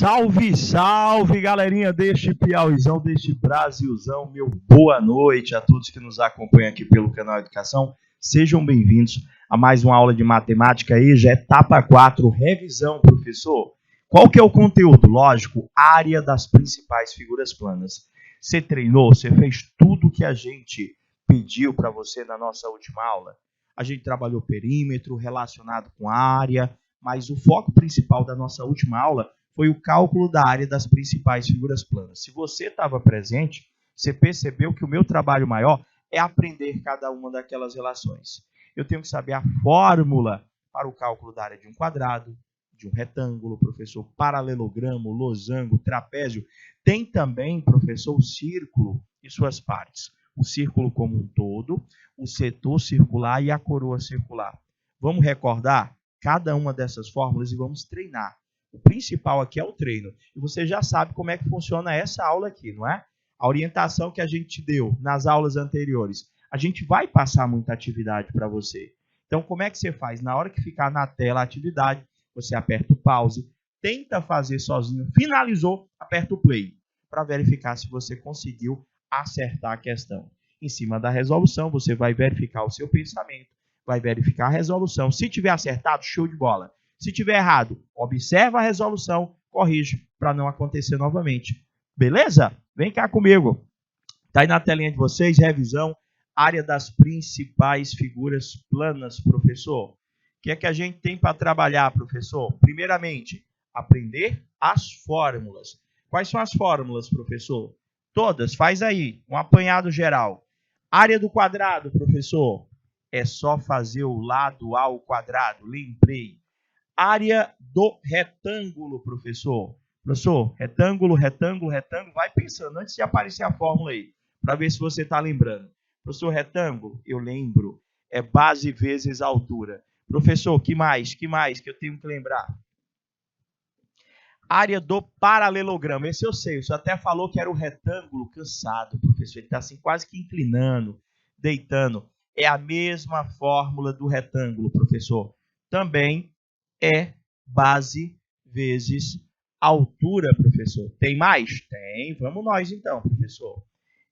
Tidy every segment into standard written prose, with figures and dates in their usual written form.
Salve, salve, galerinha deste Piauizão, deste Brasilzão. Meu boa noite a todos que nos acompanham aqui pelo canal Educação. Sejam bem-vindos a mais uma aula de matemática aí, já é etapa 4, revisão, professor. Qual que é o conteúdo? Lógico, área das principais figuras planas. Você treinou, você fez tudo que a gente pediu para você na nossa última aula. A gente trabalhou perímetro relacionado com área, mas o foco principal da nossa última aula foi o cálculo da área das principais figuras planas. Se você estava presente, você percebeu que o meu trabalho maior é aprender cada uma daquelas relações. Eu tenho que saber a fórmula para o cálculo da área de um quadrado, de um retângulo, professor, paralelogramo, losango, trapézio. Tem também, professor, o círculo e suas partes. O círculo como um todo, o setor circular e a coroa circular. Vamos recordar cada uma dessas fórmulas e vamos treinar. O principal aqui é o treino. E você já sabe como é que funciona essa aula aqui, não é? A orientação que a gente te deu nas aulas anteriores. A gente vai passar muita atividade para você. Então, como é que você faz? Na hora que ficar na tela a atividade, você aperta o pause, tenta fazer sozinho, finalizou, aperta o play, para verificar se você conseguiu acertar a questão. Em cima da resolução, você vai verificar o seu pensamento, vai verificar a resolução. Se tiver acertado, show de bola. Se tiver errado, observa a resolução, corrige para não acontecer novamente. Beleza? Vem cá comigo. Está aí na telinha de vocês, revisão, área das principais figuras planas, professor. O que é que a gente tem para trabalhar, professor? Primeiramente, aprender as fórmulas. Quais são as fórmulas, professor? Todas, faz aí, um apanhado geral. Área do quadrado, professor. É só fazer o lado ao quadrado, lembrei. Área do retângulo, professor. Professor, retângulo, retângulo, retângulo. Vai pensando antes de aparecer a fórmula aí, para ver se você está lembrando. Professor, retângulo, eu lembro. É base vezes altura. Professor, que mais que eu tenho que lembrar? Área do paralelogramo. Esse eu sei. Você até falou que era o retângulo cansado, professor. Ele está assim quase que inclinando, deitando. É a mesma fórmula do retângulo, professor. Também é base vezes altura, professor. Tem mais? Tem. Vamos nós então, professor.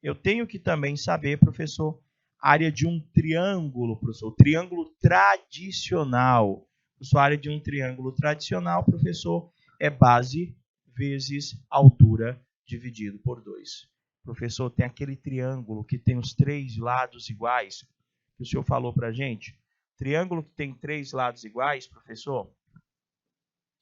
Eu tenho que também saber, professor, área de um triângulo, professor. Triângulo tradicional. Professor, área de um triângulo tradicional, professor, é base vezes altura dividido por 2. Professor, tem aquele triângulo que tem os 3 lados iguais, que o senhor falou para a gente. Triângulo que tem 3 lados iguais, professor,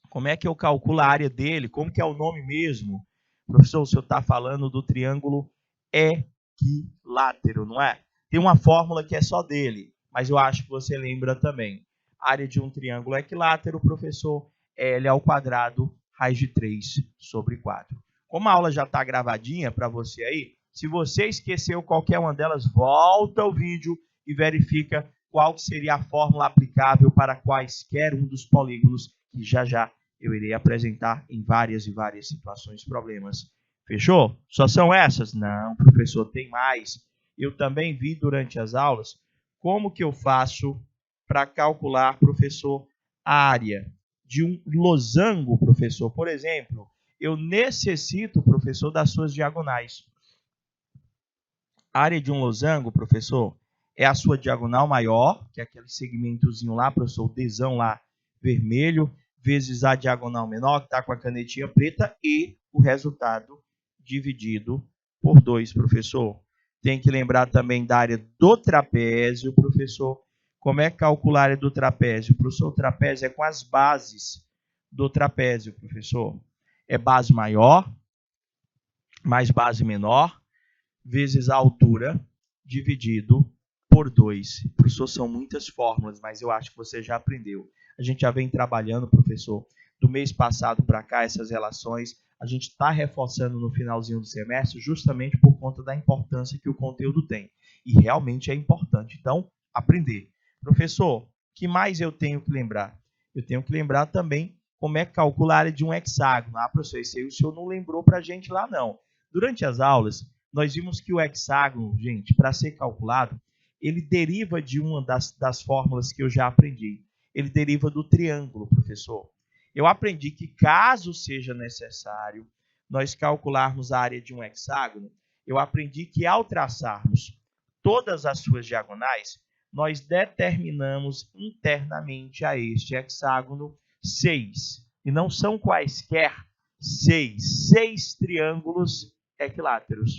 como é que eu calculo a área dele? Como que é o nome mesmo? Professor, o senhor está falando do triângulo equilátero, não é? Tem uma fórmula que é só dele, mas eu acho que você lembra também. A área de um triângulo equilátero, professor, é L ao quadrado, raiz de 3 sobre 4. Como a aula já está gravadinha para você aí, se você esqueceu qualquer uma delas, volta ao vídeo e verifica qual seria a fórmula aplicável para quaisquer um dos polígonos que já eu irei apresentar em várias e várias situações e problemas. Fechou? Só são essas? Não, professor, tem mais. Eu também vi durante as aulas como que eu faço para calcular, professor, a área de um losango, professor. Por exemplo, eu necessito, professor, das suas diagonais. A área de um losango, professor, é a sua diagonal maior, que é aquele segmentozinho lá, professor, o Dzão lá vermelho, vezes a diagonal menor, que está com a canetinha preta, e o resultado dividido por 2, professor. Tem que lembrar também da área do trapézio, professor. Como é que calcular a área do trapézio? Professor, o trapézio é com as bases do trapézio, professor. É base maior, mais base menor, vezes a altura, dividido por 2. Professor, são muitas fórmulas, mas eu acho que você já aprendeu. A gente já vem trabalhando, professor, do mês passado para cá, essas relações. A gente está reforçando no finalzinho do semestre justamente por conta da importância que o conteúdo tem. E realmente é importante. Então, aprender. Professor, o que mais eu tenho que lembrar? Eu tenho que lembrar também como é que calcula a área de um hexágono. Ah, professor, isso aí o senhor não lembrou para a gente lá, não. Durante as aulas, nós vimos que o hexágono, gente, para ser calculado, ele deriva de uma das fórmulas que eu já aprendi. Ele deriva do triângulo, professor. Eu aprendi que, caso seja necessário nós calcularmos a área de um hexágono, eu aprendi que, ao traçarmos todas as suas diagonais, nós determinamos internamente a este hexágono 6. E não são quaisquer 6 triângulos equiláteros.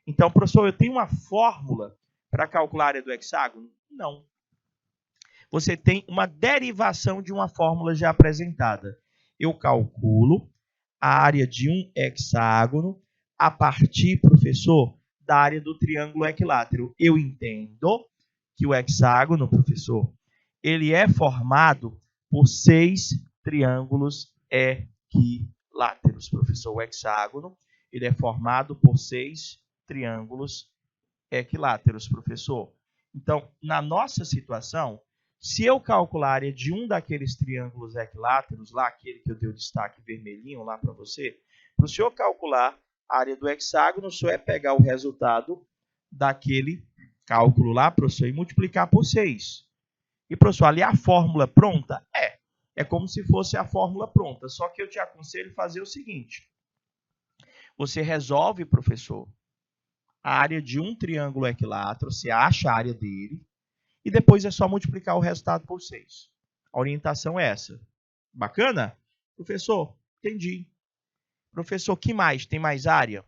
Então, professor, eu tenho uma fórmula para calcular a área do hexágono? Não. Você tem uma derivação de uma fórmula já apresentada. Eu calculo a área de um hexágono a partir, professor, da área do triângulo equilátero. Eu entendo que o hexágono, professor, ele é formado por 6 triângulos equiláteros. Professor, o hexágono, ele é formado por 6 triângulos equiláteros, professor. Então, na nossa situação, se eu calcular a área de um daqueles triângulos equiláteros, lá aquele que eu dei o destaque vermelhinho lá para você, para o senhor calcular a área do hexágono, o senhor é pegar o resultado daquele cálculo lá, professor, e multiplicar por 6. E, professor, ali a fórmula pronta? É como se fosse a fórmula pronta, só que eu te aconselho a fazer o seguinte. Você resolve, professor, a área de um triângulo equilátero, você acha a área dele, e depois é só multiplicar o resultado por 6. A orientação é essa. Bacana? Professor, entendi. Professor, que mais? Tem mais área?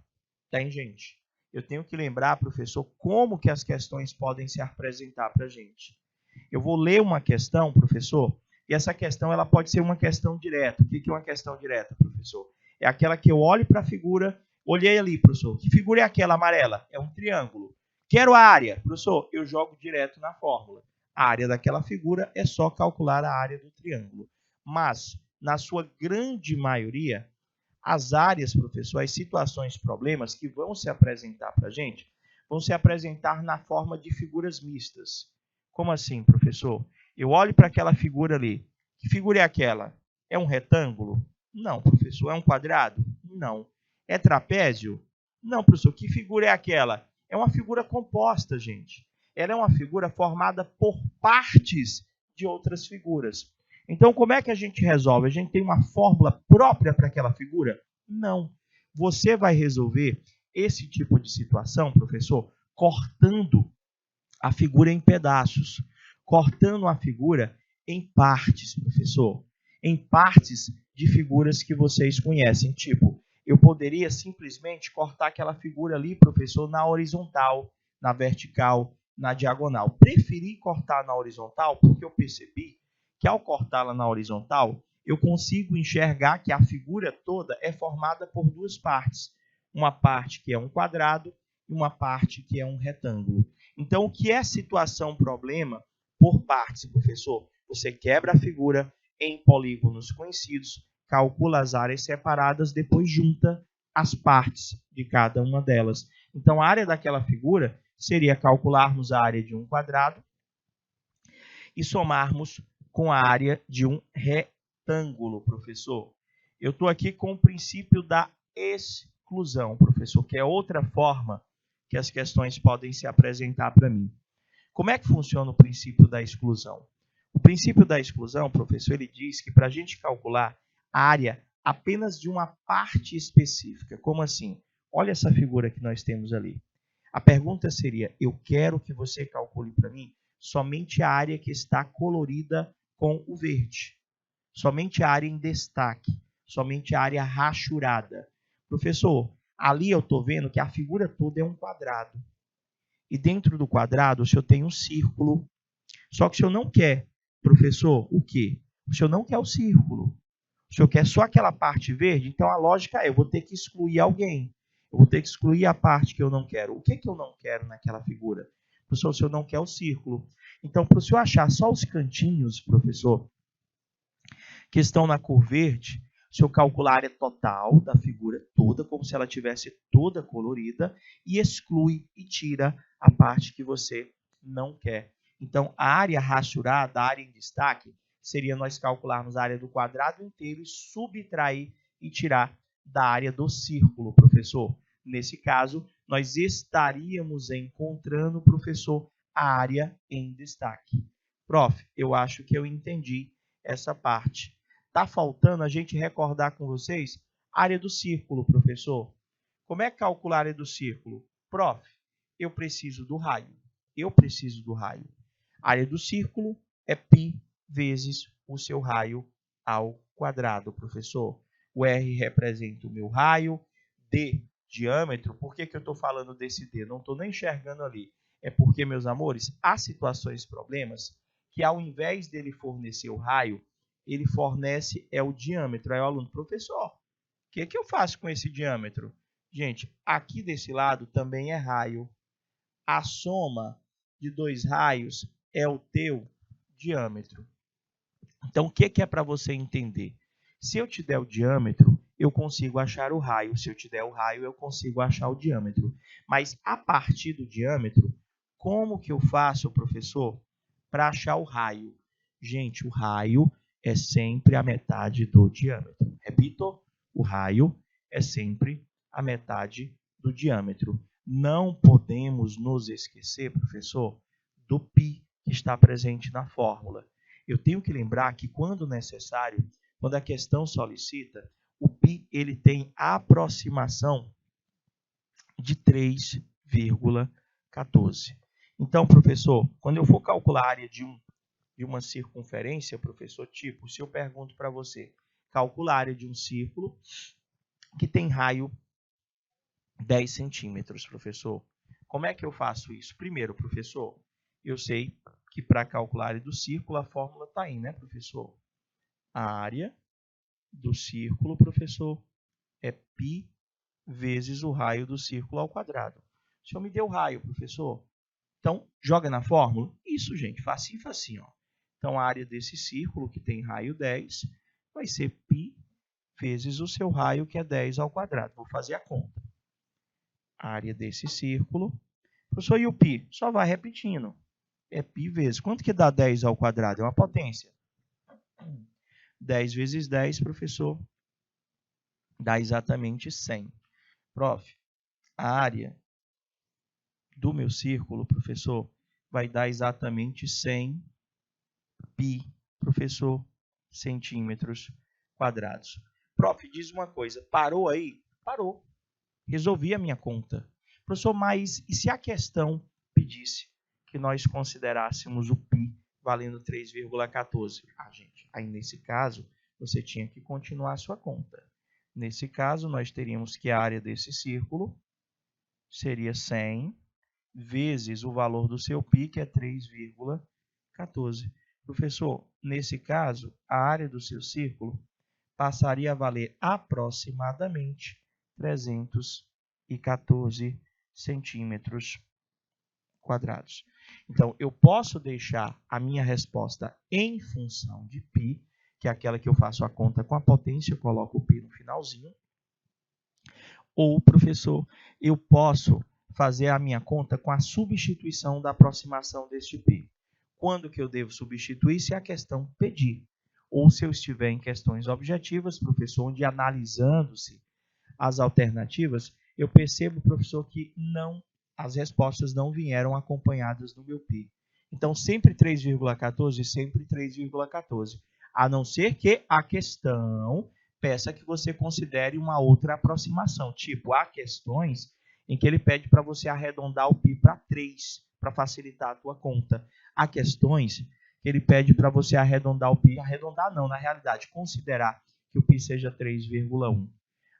Tem, gente. Eu tenho que lembrar, professor, como que as questões podem se apresentar para a gente. Eu vou ler uma questão, professor, e essa questão ela pode ser uma questão direta. O que é uma questão direta, professor? É aquela que eu olho para a figura, olhei ali, professor. Que figura é aquela amarela? É um triângulo. Quero a área. Professor, eu jogo direto na fórmula. A área daquela figura é só calcular a área do triângulo. Mas, na sua grande maioria, as áreas, professor, as situações, problemas que vão se apresentar para a gente, vão se apresentar na forma de figuras mistas. Como assim, professor? Eu olho para aquela figura ali. Que figura é aquela? É um retângulo? Não, professor. É um quadrado? Não. É trapézio? Não, professor. Que figura é aquela? É uma figura composta, gente. Ela é uma figura formada por partes de outras figuras. Então, como é que a gente resolve? A gente tem uma fórmula própria para aquela figura? Não. Você vai resolver esse tipo de situação, professor, cortando a figura em pedaços, cortando a figura em partes, professor. Em partes de figuras que vocês conhecem, tipo, eu poderia simplesmente cortar aquela figura ali, professor, na horizontal, na vertical, na diagonal. Preferi cortar na horizontal porque eu percebi que ao cortá-la na horizontal, eu consigo enxergar que a figura toda é formada por duas partes. Uma parte que é um quadrado e uma parte que é um retângulo. Então, o que é situação problema por partes, professor? Você quebra a figura em polígonos conhecidos, calcula as áreas separadas, depois junta as partes de cada uma delas. Então, a área daquela figura seria calcularmos a área de um quadrado e somarmos com a área de um retângulo, professor. Eu estou aqui com o princípio da exclusão, professor, que é outra forma que as questões podem se apresentar para mim. Como é que funciona o princípio da exclusão? O princípio da exclusão, professor, ele diz que para a gente calcular a área apenas de uma parte específica. Como assim? Olha essa figura que nós temos ali. A pergunta seria, eu quero que você calcule para mim somente a área que está colorida com o verde. Somente a área em destaque. Somente a área rachurada. Professor, ali eu estou vendo que a figura toda é um quadrado. E dentro do quadrado o senhor tem um círculo. Só que o senhor não quer, professor, o quê? O senhor não quer o círculo. O senhor quer só aquela parte verde? Então a lógica é, eu vou ter que excluir alguém. Eu vou ter que excluir a parte que eu não quero. O que eu não quero naquela figura? Professor, o senhor não quer o círculo. Então, para o senhor achar só os cantinhos, professor, que estão na cor verde, o senhor calcula a área total da figura toda, como se ela tivesse toda colorida, e exclui e tira a parte que você não quer. Então, a área rachurada, a área em destaque, seria nós calcularmos a área do quadrado inteiro e subtrair e tirar da área do círculo, professor. Nesse caso, nós estaríamos encontrando, professor, a área em destaque. Prof, eu acho que eu entendi essa parte. Tá faltando a gente recordar com vocês a área do círculo, professor. Como é que calcula a área do círculo? Prof, eu preciso do raio. A área do círculo é π vezes o seu raio ao quadrado, professor. O R representa o meu raio, D, diâmetro. Por que eu estou falando desse D? Não estou nem enxergando ali. É porque, meus amores, há situações, problemas, que ao invés dele fornecer o raio, ele fornece o diâmetro. Aí o aluno, professor, o que eu faço com esse diâmetro? Gente, aqui desse lado também é raio. A soma de dois raios é o teu diâmetro. Então, o que é para você entender? Se eu te der o diâmetro, eu consigo achar o raio. Se eu te der o raio, eu consigo achar o diâmetro. Mas, a partir do diâmetro, como que eu faço, professor, para achar o raio? Gente, o raio é sempre a metade do diâmetro. Repito, o raio é sempre a metade do diâmetro. Não podemos nos esquecer, professor, do π que está presente na fórmula. Eu tenho que lembrar que, quando necessário, quando a questão solicita, o π ele tem aproximação de 3,14. Então, professor, quando eu for calcular a área de uma circunferência, professor, tipo, se eu pergunto para você, calcula a área de um círculo que tem raio 10 centímetros, professor. Como é que eu faço isso? Primeiro, professor, eu sei que para calcular a área do círculo, a fórmula está aí, né, professor? A área do círculo, professor, é π vezes o raio do círculo ao quadrado. O senhor me deu o raio, professor. Então, joga na fórmula. Isso, gente, facinho, facinho. Ó. Então, a área desse círculo, que tem raio 10, vai ser π vezes o seu raio, que é 10 ao quadrado. Vou fazer a conta. A área desse círculo. Professor, e o π? Só vai repetindo. É π vezes. Quanto que dá 10 ao quadrado? É uma potência. 10 vezes 10, professor, dá exatamente 100. Prof, a área do meu círculo, professor, vai dar exatamente 100 π, professor, centímetros quadrados. Prof, diz uma coisa, parou aí? Parou. Resolvi a minha conta. Professor, mas e se a questão pedisse que nós considerássemos o π valendo 3,14? Ah, gente, aí nesse caso, você tinha que continuar a sua conta. Nesse caso, nós teríamos que a área desse círculo seria 100 vezes o valor do seu π, que é 3,14. Professor, nesse caso, a área do seu círculo passaria a valer aproximadamente 314 centímetros quadrados. Então, eu posso deixar a minha resposta em função de π, que é aquela que eu faço a conta com a potência, eu coloco o π no finalzinho. Ou, professor, eu posso fazer a minha conta com a substituição da aproximação deste π. Quando que eu devo substituir? Se a questão pedir. Ou se eu estiver em questões objetivas, professor, onde analisando-se as alternativas, eu percebo, professor, que as respostas não vieram acompanhadas do meu π. Então, sempre 3,14, sempre 3,14. A não ser que a questão peça que você considere uma outra aproximação. Tipo, há questões em que ele pede para você arredondar o π para 3, para facilitar a tua conta. Há questões que ele pede para você arredondar o π. Arredondar não, na realidade, considerar que o π seja 3,1.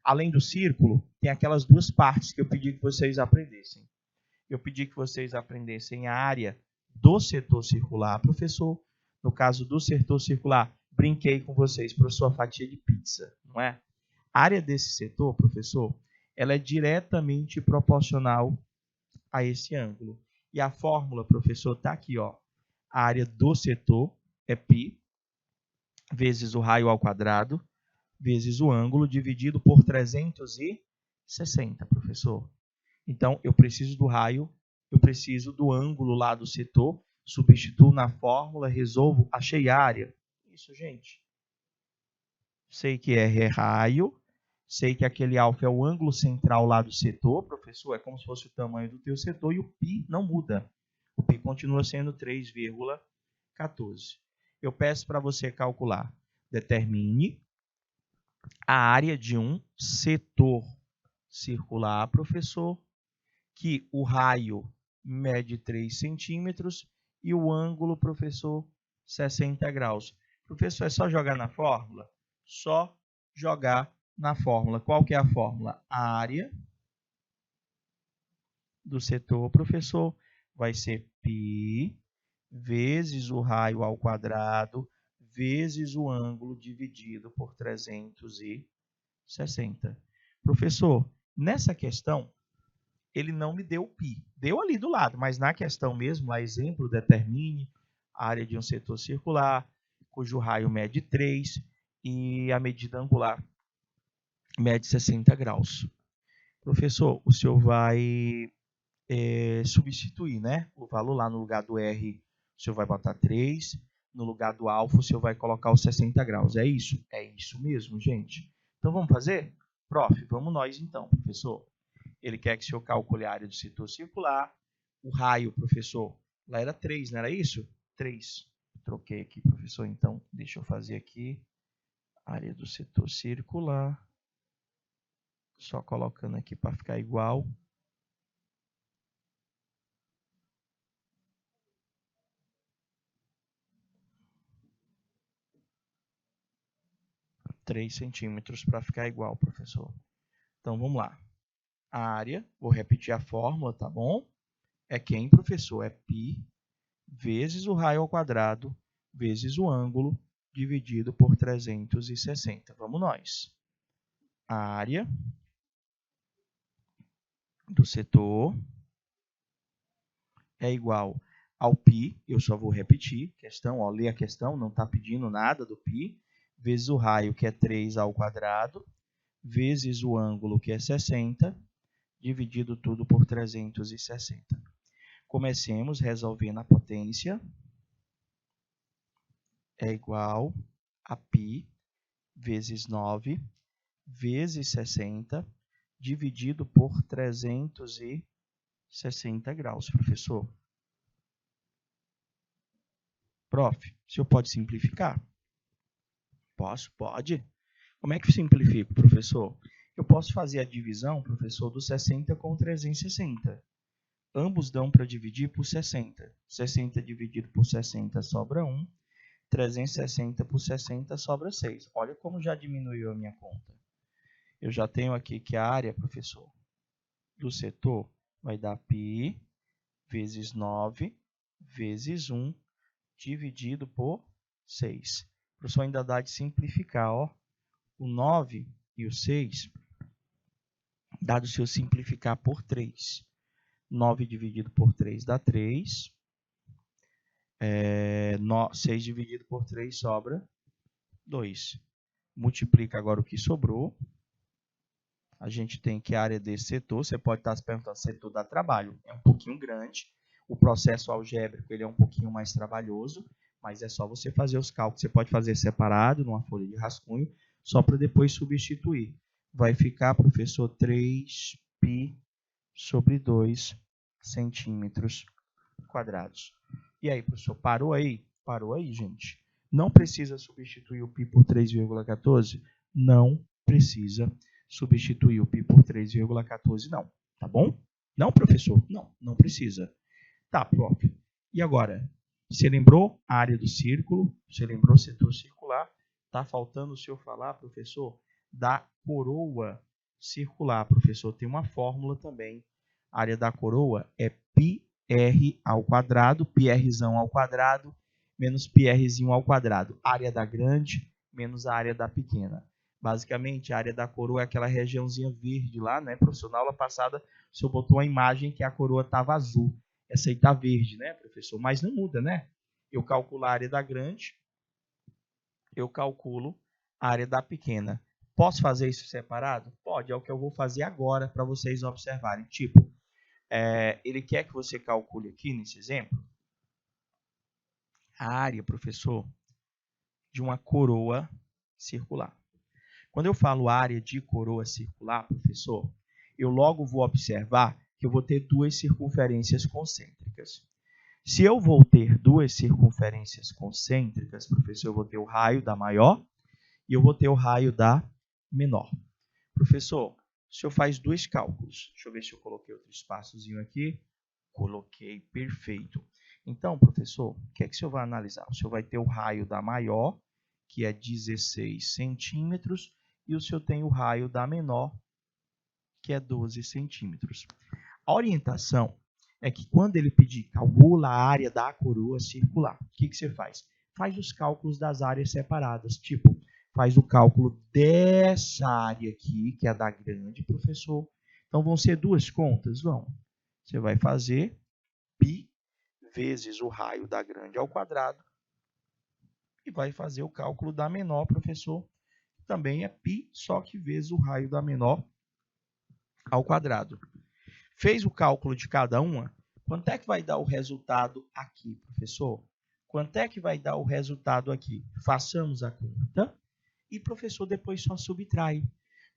Além do círculo, tem aquelas duas partes que eu pedi que vocês aprendessem. Eu pedi que vocês aprendessem a área do setor circular, professor. No caso do setor circular, brinquei com vocês para a sua fatia de pizza, não é? A área desse setor, professor, ela é diretamente proporcional a esse ângulo. E a fórmula, professor, está aqui, ó. A área do setor é π vezes o raio ao quadrado vezes o ângulo dividido por 360, professor. Então, eu preciso do raio, eu preciso do ângulo lá do setor, substituo na fórmula, resolvo, achei área. Isso, gente. Sei que R é raio, sei que aquele alfa é o ângulo central lá do setor, professor, é como se fosse o tamanho do teu setor, e o π não muda. O π continua sendo 3,14. Eu peço para você calcular Determine a área de um setor circular, professor, que o raio mede 3 centímetros e o ângulo, professor, 60 graus. Professor, é só jogar na fórmula? Só jogar na fórmula. Qual que é a fórmula? A área do setor, professor, vai ser π vezes o raio ao quadrado vezes o ângulo dividido por 360. Professor, nessa questão, ele não me deu π. Deu ali do lado, mas na questão mesmo, lá exemplo, determine a área de um setor circular, cujo raio mede 3 e a medida angular mede 60 graus. Professor, o senhor vai substituir, né? O valor lá no lugar do R, o senhor vai botar 3, no lugar do alfa, o senhor vai colocar os 60 graus. É isso? É isso mesmo, gente. Então, vamos fazer? Prof, vamos nós então, professor. Ele quer que o senhor calcule a área do setor circular. O raio, professor, lá era 3, não era isso? 3. Troquei aqui, professor, então deixa eu fazer aqui. Área do setor circular. Só colocando aqui para ficar igual. centímetros para ficar igual, professor. Então, vamos lá. A área, vou repetir a fórmula, tá bom? É quem, professor? É π vezes o raio ao quadrado vezes o ângulo dividido por 360. Vamos nós. A área do setor é igual ao π, eu só vou repetir, questão, ó, lê a questão, não está pedindo nada do π, vezes o raio, que é 3 ao quadrado, vezes o ângulo, que é 60, dividido tudo por 360. Comecemos resolvendo a potência. É igual a π vezes 9 vezes 60, dividido por 360 graus, professor. Prof, o senhor pode simplificar? Posso? Pode. Como é que eu simplifico, professor? Eu posso fazer a divisão, professor, do 60 com 360. Ambos dão para dividir por 60. 60 dividido por 60 sobra 1. 360 por 60 sobra 6. Olha como já diminuiu a minha conta. Eu já tenho aqui que a área, professor, do setor vai dar π vezes 9 vezes 1 dividido por 6. Professor, ainda dá de simplificar, ó. O 9 e o 6, dado se eu simplificar por 3. 9 dividido por 3 dá 3. 6 dividido por 3 sobra 2. Multiplica agora o que sobrou. A gente tem que a área desse setor, você pode estar se perguntando, setor dá trabalho. É um pouquinho grande. O processo algébrico ele é um pouquinho mais trabalhoso, mas é só você fazer os cálculos. Você pode fazer separado, numa folha de rascunho, só para depois substituir. Vai ficar, professor, 3π sobre 2 centímetros quadrados. E aí, professor, parou aí? Parou aí, gente. Não precisa substituir o π por 3,14? Não precisa substituir o π por 3,14, não. Tá bom? Não, professor? Não, não precisa. Tá, prof. E agora? Você lembrou a área do círculo? Você lembrou o setor circular? Tá faltando o senhor falar, professor, da coroa circular. Professor, tem uma fórmula também. A área da coroa é πr ao quadrado, πrzão ao quadrado, menos πrzinho ao quadrado. Área da grande menos a área da pequena. Basicamente, a área da coroa é aquela regiãozinha verde lá, né, professor? Na aula passada, o senhor botou a imagem que a coroa estava azul. Essa aí está verde, né, professor? Mas não muda, né? Eu calculo a área da grande, eu calculo a área da pequena. Posso fazer isso separado? Pode, é o que eu vou fazer agora para vocês observarem. Tipo, ele quer que você calcule aqui, nesse exemplo, a área, professor, de uma coroa circular. Quando eu falo área de coroa circular, professor, eu logo vou observar que eu vou ter duas circunferências concêntricas. Se eu vou ter duas circunferências concêntricas, professor, eu vou ter o raio da maior e eu vou ter o raio da menor. Professor, o senhor faz dois cálculos. Deixa eu ver se eu coloquei outro espaçozinho aqui. Coloquei, perfeito. Então, professor, o que é que o senhor vai analisar? O senhor vai ter o raio da maior, que é 16 centímetros, e o senhor tem o raio da menor, que é 12 centímetros. A orientação é que quando ele pedir, calcula a área da coroa circular, o que você faz? Faz os cálculos das áreas separadas, tipo, faz o cálculo dessa área aqui, que é a da grande, professor. Então, vão ser duas contas? Vão. Você vai fazer π vezes o raio da grande ao quadrado e vai fazer o cálculo da menor, professor. Também é π, só que vezes o raio da menor ao quadrado. Fez o cálculo de cada uma? Quanto é que vai dar o resultado aqui, professor? Quanto é que vai dar o resultado aqui? Façamos a conta e, professor, depois só subtrai.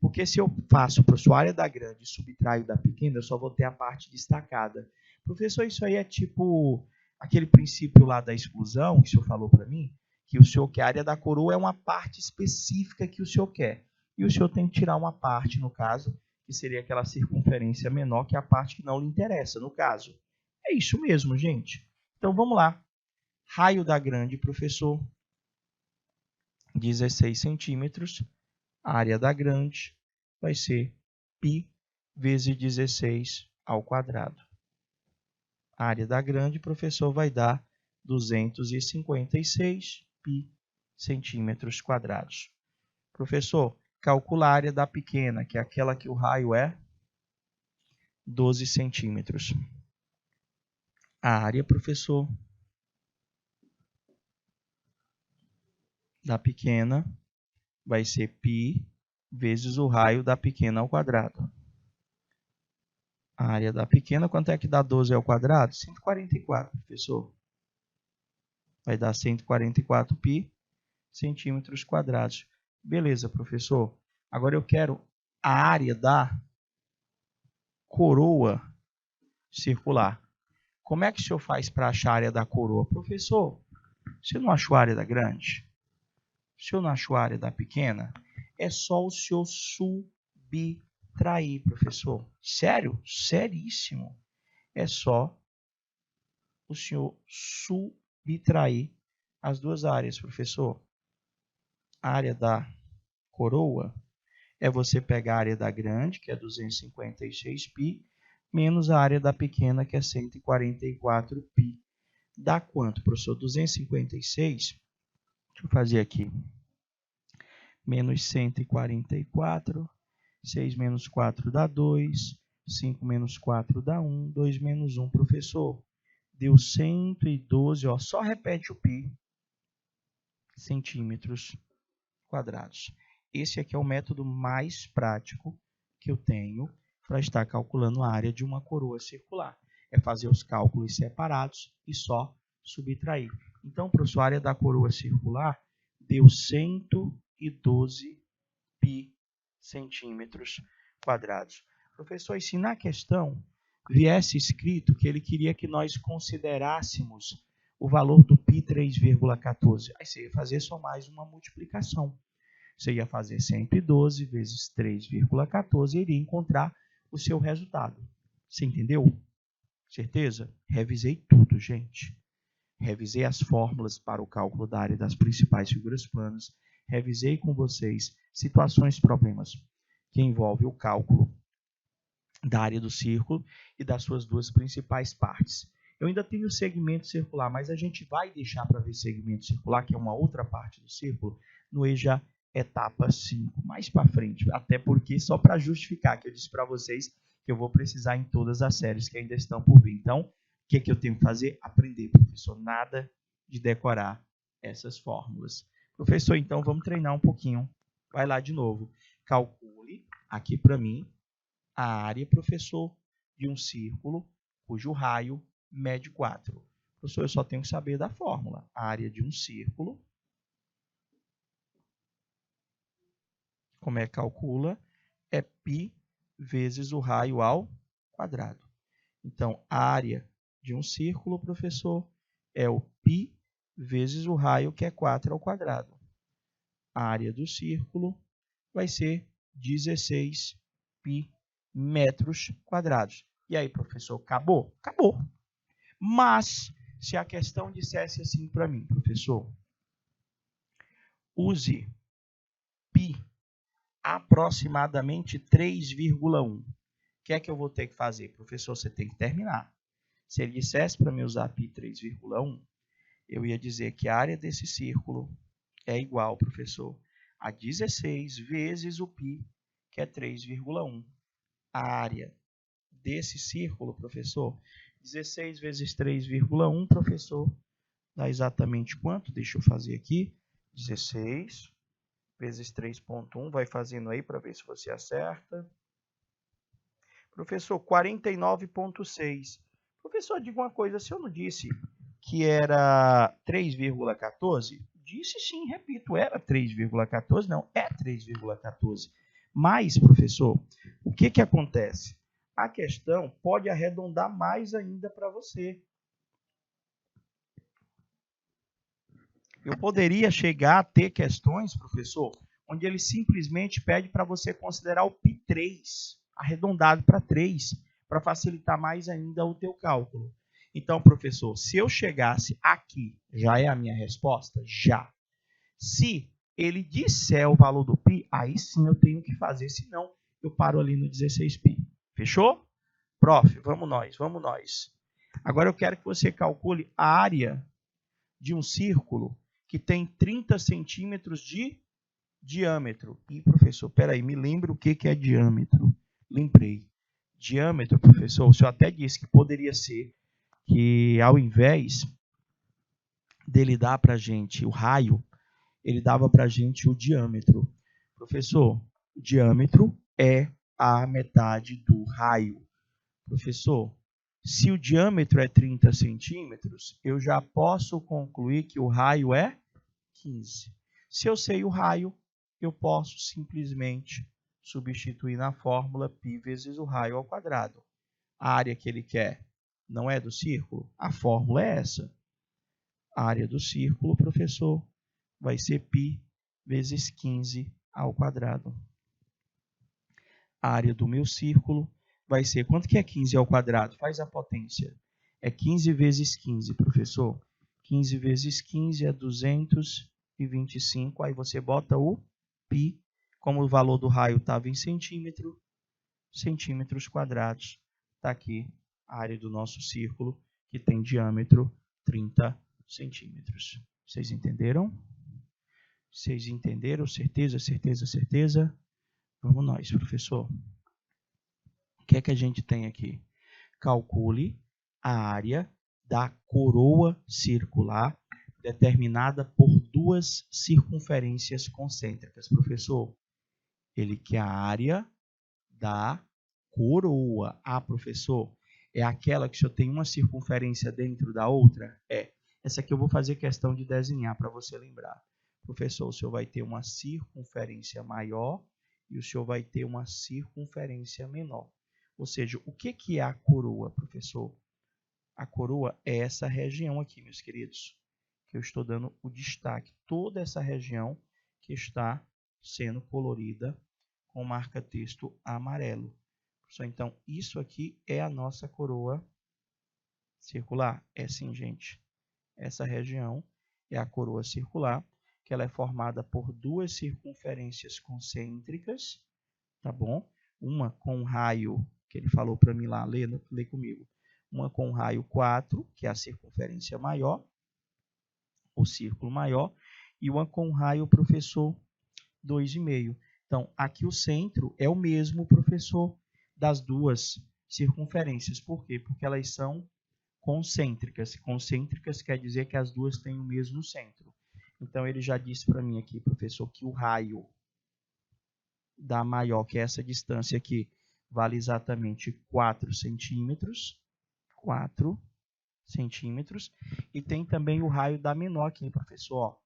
Porque se eu faço, professor, a área da grande e subtraio da pequena, eu só vou ter a parte destacada. Professor, isso aí é tipo aquele princípio lá da exclusão que o senhor falou para mim, que o senhor quer, a área da coroa é uma parte específica que o senhor quer. E o senhor tem que tirar uma parte, no caso, que seria aquela circunferência menor, que é a parte que não lhe interessa, no caso. É isso mesmo, gente. Então, vamos lá. Raio da grande, professor, 16 centímetros. A área da grande vai ser π vezes 16 ao quadrado. A área da grande, professor, vai dar 256 π centímetros quadrados. Professor, calcula a área da pequena, que é aquela que o raio é 12 centímetros. A área, professor, da pequena vai ser π vezes o raio da pequena ao quadrado. A área da pequena, quanto é que dá 12 ao quadrado? 144, professor. Vai dar 144 π centímetros quadrados. Beleza, professor. Agora eu quero a área da coroa circular. Como é que o senhor faz para achar a área da coroa? Professor, você não achou a área da grande? O senhor não achou a área da pequena? É só o senhor subtrair, professor. Sério? Seríssimo. É só o senhor subtrair as duas áreas, professor. A área da coroa é você pegar a área da grande, que é 256 π, menos a área da pequena, que é 144 π. Dá quanto, professor? 256, deixa eu fazer aqui, menos 144, 6 menos 4 dá 2, 5 menos 4 dá 1, 2 menos 1, professor, deu 112, ó, só repete o π, centímetros quadrados. Esse aqui é o método mais prático que eu tenho para estar calculando a área de uma coroa circular. É fazer os cálculos separados e só subtrair. Então, professor, a área da coroa circular deu 112 π centímetros quadrados. Professor, e se na questão viesse escrito que ele queria que nós considerássemos o valor do π 3,14, aí você ia fazer só mais uma multiplicação. Você ia fazer 112 vezes 3,14 e iria encontrar o seu resultado. Você entendeu? Certeza? Revisei tudo, gente. Revisei as fórmulas para o cálculo da área das principais figuras planas. Revisei com vocês situações, problemas que envolvem o cálculo da área do círculo e das suas duas principais partes. Eu ainda tenho o segmento circular, mas a gente vai deixar para ver segmento circular, que é uma outra parte do círculo, no EJA etapa 5, mais para frente. Até porque, só para justificar, que eu disse para vocês que eu vou precisar em todas as séries que ainda estão por vir. Então, o que eu tenho que fazer? Aprender, professor. Nada de decorar essas fórmulas. Professor, então, vamos treinar um pouquinho. Vai lá de novo. Calcule aqui para mim a área, professor, de um círculo cujo raio mede 4. Professor, eu só tenho que saber da fórmula. A área de um círculo, como é que calcula? É π vezes o raio ao quadrado. Então, a área de um círculo, professor, é o π vezes o raio, que é 4 ao quadrado. a área do círculo vai ser 16 π metros quadrados. E aí, professor, acabou? Acabou. Mas, se a questão dissesse assim para mim, professor, use π aproximadamente 3,1. O que é que eu vou ter que fazer? Professor, você tem que terminar. Se ele dissesse para mim usar π 3,1, eu ia dizer que a área desse círculo é igual, professor, a 16 vezes o π, que é 3,1. A área desse círculo, professor, 16 vezes 3,1, professor, dá exatamente quanto? Deixa eu fazer aqui. 16 vezes 3,1, vai fazendo aí para ver se você acerta. Professor, 49,6. Professor, diga uma coisa, se eu não disse que era 3,14? Disse sim, repito, era 3,14? Não, é 3,14. Mas, professor, o que acontece? A questão pode arredondar mais ainda para você. Eu poderia chegar a ter questões, professor, onde ele simplesmente pede para você considerar o π 3, arredondado para 3, para facilitar mais ainda o teu cálculo. Então, professor, se eu chegasse aqui, já é a minha resposta? Já. Se ele disser o valor do π, aí sim eu tenho que fazer, senão eu paro ali no 16π. Fechou? Prof, vamos nós. Agora eu quero que você calcule a área de um círculo que tem 30 centímetros de diâmetro. E, professor, peraí, me lembra o que é diâmetro? Lembrei. Diâmetro, professor, o senhor até disse que poderia ser que ao invés dele dar para a gente o raio, ele dava para a gente o diâmetro. Professor, o diâmetro é a metade do raio. Professor, se o diâmetro é 30 centímetros, eu já posso concluir que o raio é 15. Se eu sei o raio, eu posso simplesmente substituir na fórmula π vezes o raio ao quadrado. A área que ele quer não é do círculo? A fórmula é essa. A área do círculo, professor, vai ser π vezes 15 ao quadrado. A área do meu círculo vai ser... Quanto que é 15 ao quadrado? Faz a potência. É 15 vezes 15, professor. 15 vezes 15 é 225. Aí você bota o π. Como o valor do raio estava em centímetros quadrados. Está aqui a área do nosso círculo, que tem diâmetro 30 centímetros. Vocês entenderam? Vocês entenderam? Certeza, certeza, certeza? Vamos nós, professor. O que é que a gente tem aqui? Calcule a área da coroa circular determinada por duas circunferências concêntricas. Professor, ele quer a área da coroa. Ah, professor, é aquela que só tem uma circunferência dentro da outra? É. Essa aqui eu vou fazer questão de desenhar para você lembrar. Professor, o senhor vai ter uma circunferência maior e o senhor vai ter uma circunferência menor. Ou seja, o que é a coroa, professor? A coroa é essa região aqui, meus queridos, que eu estou dando o destaque. Toda essa região que está sendo colorida com marca-texto amarelo. Então, isso aqui é a nossa coroa circular. É sim, gente. Essa região é a coroa circular, que ela é formada por duas circunferências concêntricas, tá bom? Uma com raio, que ele falou para mim lá, lê comigo. Uma com raio 4, que é a circunferência maior, o círculo maior, e uma com raio, professor, 2,5. Então, aqui o centro é o mesmo, professor, das duas circunferências. Por quê? Porque elas são concêntricas. Concêntricas quer dizer que as duas têm o mesmo centro. Então, ele já disse para mim aqui, professor, que o raio da maior, que é essa distância aqui, vale exatamente 4 centímetros. 4 centímetros. E tem também o raio da menor aqui, professor. Ó.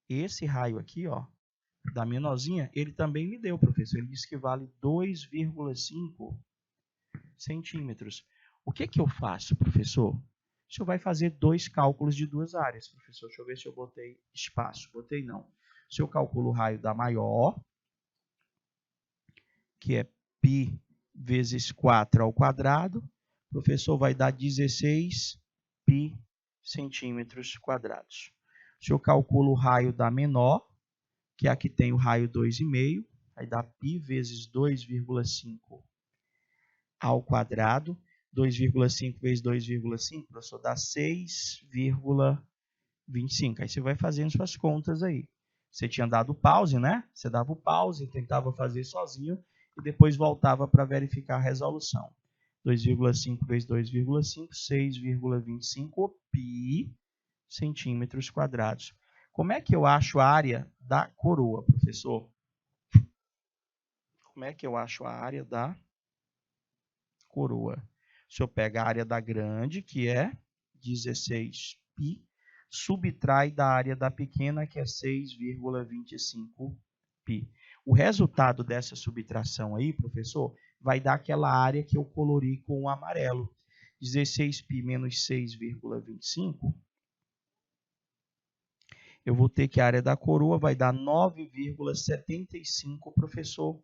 Esse raio aqui, ó, da menorzinha, ele também me deu, professor. Ele disse que vale 2,5 centímetros. O que eu faço, professor? O senhor vai fazer dois cálculos de duas áreas, professor. Deixa eu ver se eu botei espaço. Botei não. Se eu calculo o raio da maior, que é π vezes 4 ao quadrado, o professor vai dar 16 π centímetros quadrados. Se eu calculo o raio da menor, que aqui tem o raio 2,5, vai dar π vezes 2,5 ao quadrado. 2,5 vezes 2,5, professor, dá 6,25. Aí você vai fazendo suas contas aí. Você tinha dado pause, né? Você dava o pause, tentava fazer sozinho e depois voltava para verificar a resolução. 2,5 vezes 2,5, 6,25 π centímetros quadrados. Como é que eu acho a área da coroa, professor? Como é que eu acho a área da coroa? Se eu pego a área da grande, que é 16 π, subtrai da área da pequena, que é 6,25 π. O resultado dessa subtração aí, professor, vai dar aquela área que eu colori com o amarelo. 16 π menos 6,25, eu vou ter que a área da coroa vai dar 9,75, professor,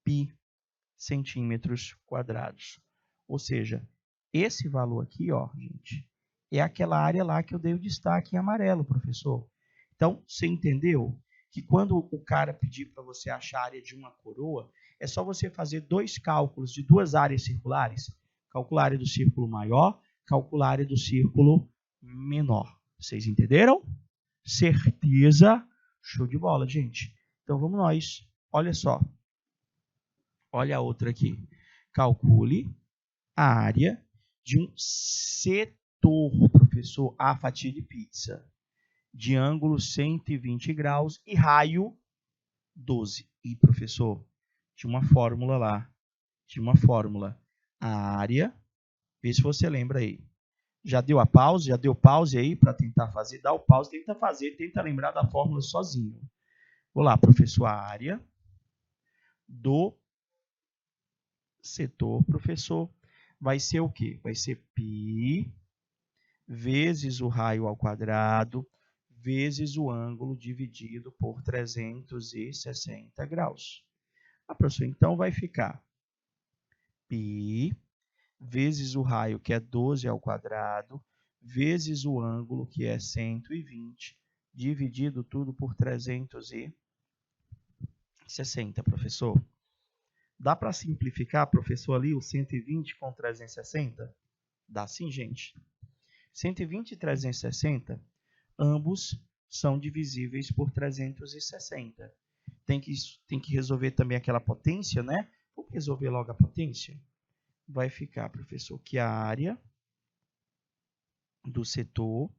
π centímetros quadrados. Ou seja, esse valor aqui, ó, gente, é aquela área lá que eu dei o destaque em amarelo, professor. Então, você entendeu que quando o cara pedir para você achar a área de uma coroa, é só você fazer dois cálculos de duas áreas circulares. Calcular a área do círculo maior, calcular a área do círculo menor. Vocês entenderam? Certeza? Show de bola, gente. Então, vamos nós. Olha só. Olha a outra aqui. Calcule a área de um setor, professor, a fatia de pizza, de ângulo 120 graus e raio 12. E, professor, tinha uma fórmula lá. Tinha uma fórmula. A área, vê se você lembra aí. Já deu a pause? Já deu pause aí para tentar fazer? Dá o pause, tenta fazer, tenta lembrar da fórmula sozinho. Vou lá, professor, a área do setor, professor, vai ser o quê? Vai ser π vezes o raio ao quadrado vezes o ângulo dividido por 360 graus. Ah, professor, então vai ficar π vezes o raio, que é 12 ao quadrado, vezes o ângulo, que é 120, dividido tudo por 360, professor. Dá para simplificar, professor, ali o 120 com 360? Dá sim, gente. 120 e 360, ambos são divisíveis por 360. Tem que resolver também aquela potência, né? Vamos resolver logo a potência? Vai ficar, professor, que a área do setor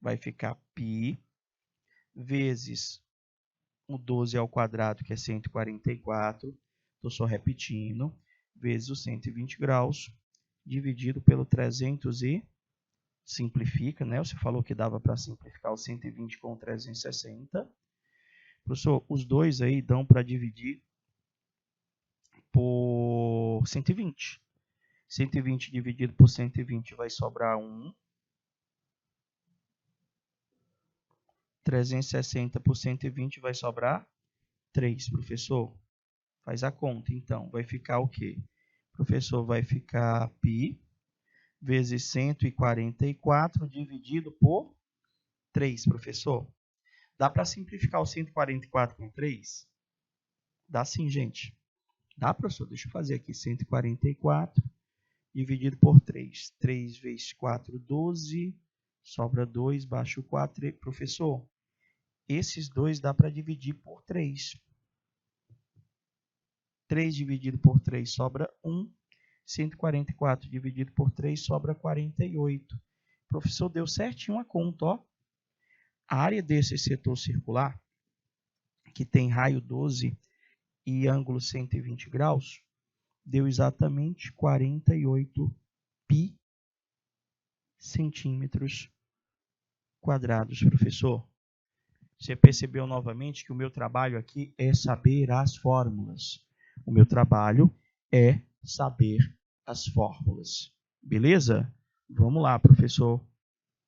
vai ficar π vezes o 12 ao quadrado, que é 144, estou só repetindo, vezes os 120 graus, dividido pelo 300 e simplifica, né? Você falou que dava para simplificar o 120 com 360. Professor, os dois aí dão para dividir por 120. 120 dividido por 120 vai sobrar 1. 360 por 120 vai sobrar 3, professor. Faz a conta, então. Vai ficar o quê? Professor, vai ficar π vezes 144 dividido por 3, professor. Dá para simplificar o 144 com 3? Dá sim, gente. Dá, professor? Deixa eu fazer aqui. 144 dividido por 3. 3 vezes 4, 12. Sobra 2, baixa o 4. Professor, esses dois dá para dividir por 3. 3 dividido por 3 sobra 1. 144 dividido por 3 sobra 48. Professor, deu certinho a conta, ó. A área desse setor circular, que tem raio 12 e ângulo 120 graus, deu exatamente 48 π centímetros quadrados, professor. Você percebeu novamente que o meu trabalho aqui é saber as fórmulas. O meu trabalho é saber as fórmulas. Beleza? Vamos lá, professor.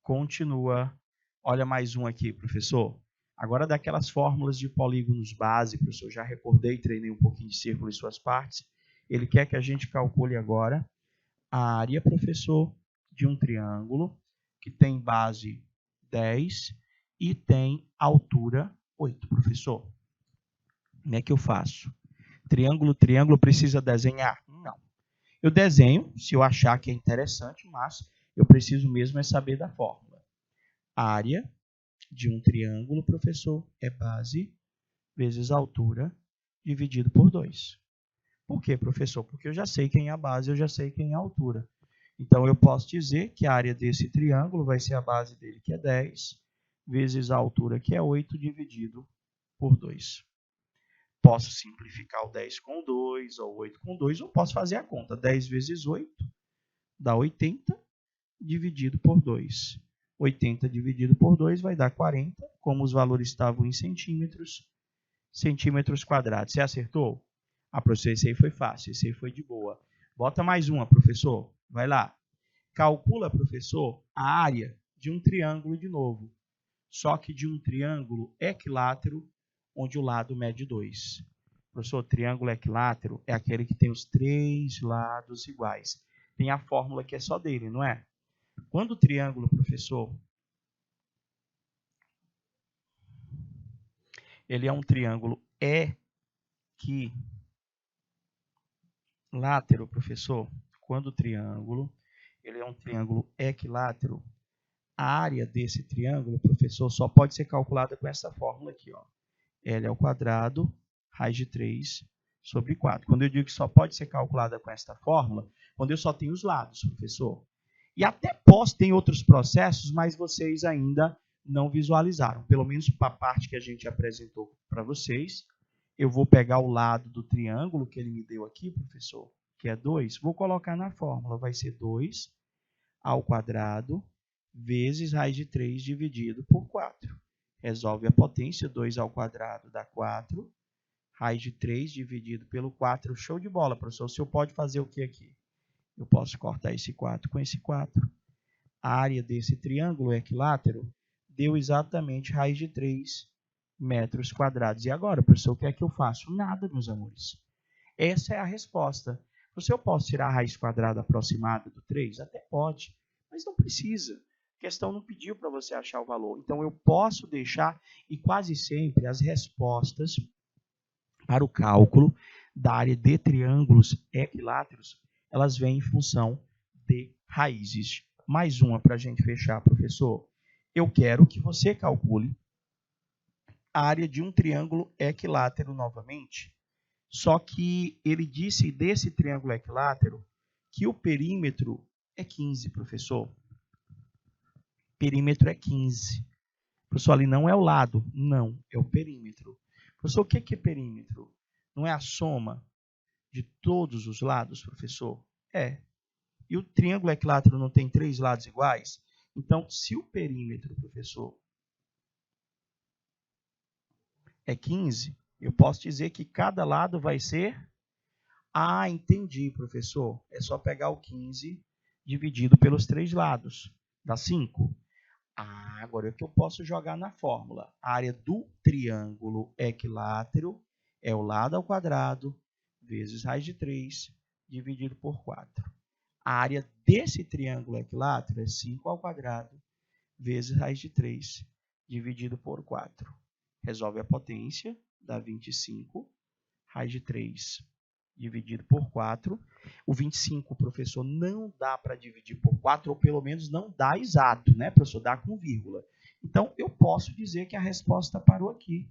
Continua. Olha mais um aqui, professor. Agora, daquelas fórmulas de polígonos base, professor, já recordei, treinei um pouquinho de círculo em suas partes. Ele quer que a gente calcule agora a área, professor, de um triângulo que tem base 10 e tem altura 8, professor. Como é que eu faço? Triângulo, precisa desenhar? Não. Eu desenho, se eu achar que é interessante, mas eu preciso mesmo é saber da fórmula. A área de um triângulo, professor, é base vezes altura dividido por 2. Por quê, professor? Porque eu já sei quem é a base, eu já sei quem é a altura. Então, eu posso dizer que a área desse triângulo vai ser a base dele, que é 10, vezes a altura, que é 8, dividido por 2. Posso simplificar o 10 com 2, ou 8 com 2, ou posso fazer a conta. 10 vezes 8 dá 80, dividido por 2. 80 dividido por 2 vai dar 40, como os valores estavam em centímetros quadrados. Você acertou? Ah, professor, esse aí foi fácil, esse aí foi de boa. Bota mais uma, professor. Vai lá. Calcula, professor, a área de um triângulo de novo. Só que de um triângulo equilátero, onde o lado mede 2. Professor, triângulo equilátero é aquele que tem os 3 lados iguais. Tem a fórmula que é só dele, não é? Quando o triângulo, professor, ele é um triângulo equilátero, professor, quando o triângulo ele é um triângulo equilátero, a área desse triângulo, professor, só pode ser calculada com essa fórmula aqui, ó. L ao quadrado, raiz de 3 sobre 4. Quando eu digo que só pode ser calculada com esta fórmula, quando eu só tenho os lados, professor. E até posso ter outros processos, mas vocês ainda não visualizaram. Pelo menos para a parte que a gente apresentou para vocês. Eu vou pegar o lado do triângulo que ele me deu aqui, professor, que é 2. Vou colocar na fórmula. Vai ser 2 ao quadrado vezes raiz de 3 dividido por 4. Resolve a potência. 2 ao quadrado dá 4. Raiz de 3 dividido pelo 4. Show de bola, professor. O senhor pode fazer o que aqui? Eu posso cortar esse 4 com esse 4. A área desse triângulo equilátero deu exatamente raiz de 3 metros quadrados. E agora, professor, o que é que eu faço? Nada, meus amores. Essa é a resposta. Professor, eu posso tirar a raiz quadrada aproximada do 3? Até pode, mas não precisa. A questão não pediu para você achar o valor. Então, eu posso deixar, e quase sempre, as respostas para o cálculo da área de triângulos equiláteros, elas vêm em função de raízes. Mais uma para a gente fechar, professor. Eu quero que você calcule a área de um triângulo equilátero novamente, só que ele disse desse triângulo equilátero que o perímetro é 15, professor. Perímetro é 15. Professor, ali não é o lado, não, é o perímetro. Professor, o que é perímetro? Não é a soma de todos os lados, professor? É. E o triângulo equilátero não tem 3 lados iguais? Então, se o perímetro, professor, é 15, eu posso dizer que cada lado vai ser... Ah, entendi, professor. É só pegar o 15 dividido pelos 3 lados. Dá 5. Ah, agora é o que eu posso jogar na fórmula. A área do triângulo equilátero é o lado ao quadrado vezes raiz de 3 dividido por 4. A área desse triângulo equilátero é 5 ao quadrado vezes raiz de 3 dividido por 4. Resolve a potência, dá 25. Raiz de 3 dividido por 4. O 25, professor, não dá para dividir por 4, ou pelo menos não dá exato, né, professor? Dá com vírgula. Então, eu posso dizer que a resposta parou aqui.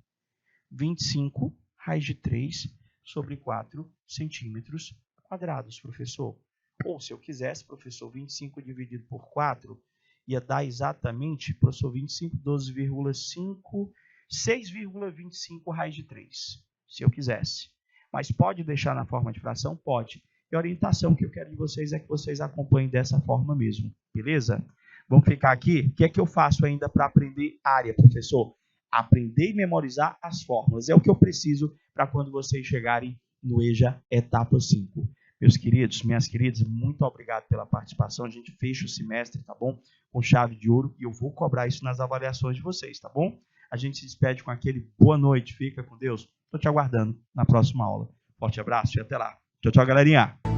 25 raiz de 3 sobre 4 centímetros quadrados, professor. Ou, se eu quisesse, professor, 25 dividido por 4 ia dar exatamente, professor, 25, 12,5, 6,25 raiz de 3, se eu quisesse. Mas pode deixar na forma de fração? Pode. E a orientação que eu quero de vocês é que vocês acompanhem dessa forma mesmo, beleza? Vamos ficar aqui? O que é que eu faço ainda para aprender área, professor? Aprender e memorizar as fórmulas. É o que eu preciso para quando vocês chegarem no EJA etapa 5. Meus queridos, minhas queridas, muito obrigado pela participação. A gente fecha o semestre, tá bom? Com chave de ouro, e eu vou cobrar isso nas avaliações de vocês, tá bom? a gente se despede com aquele boa noite, fica com Deus. Estou te aguardando na próxima aula. Forte abraço e até lá. Tchau, tchau, galerinha.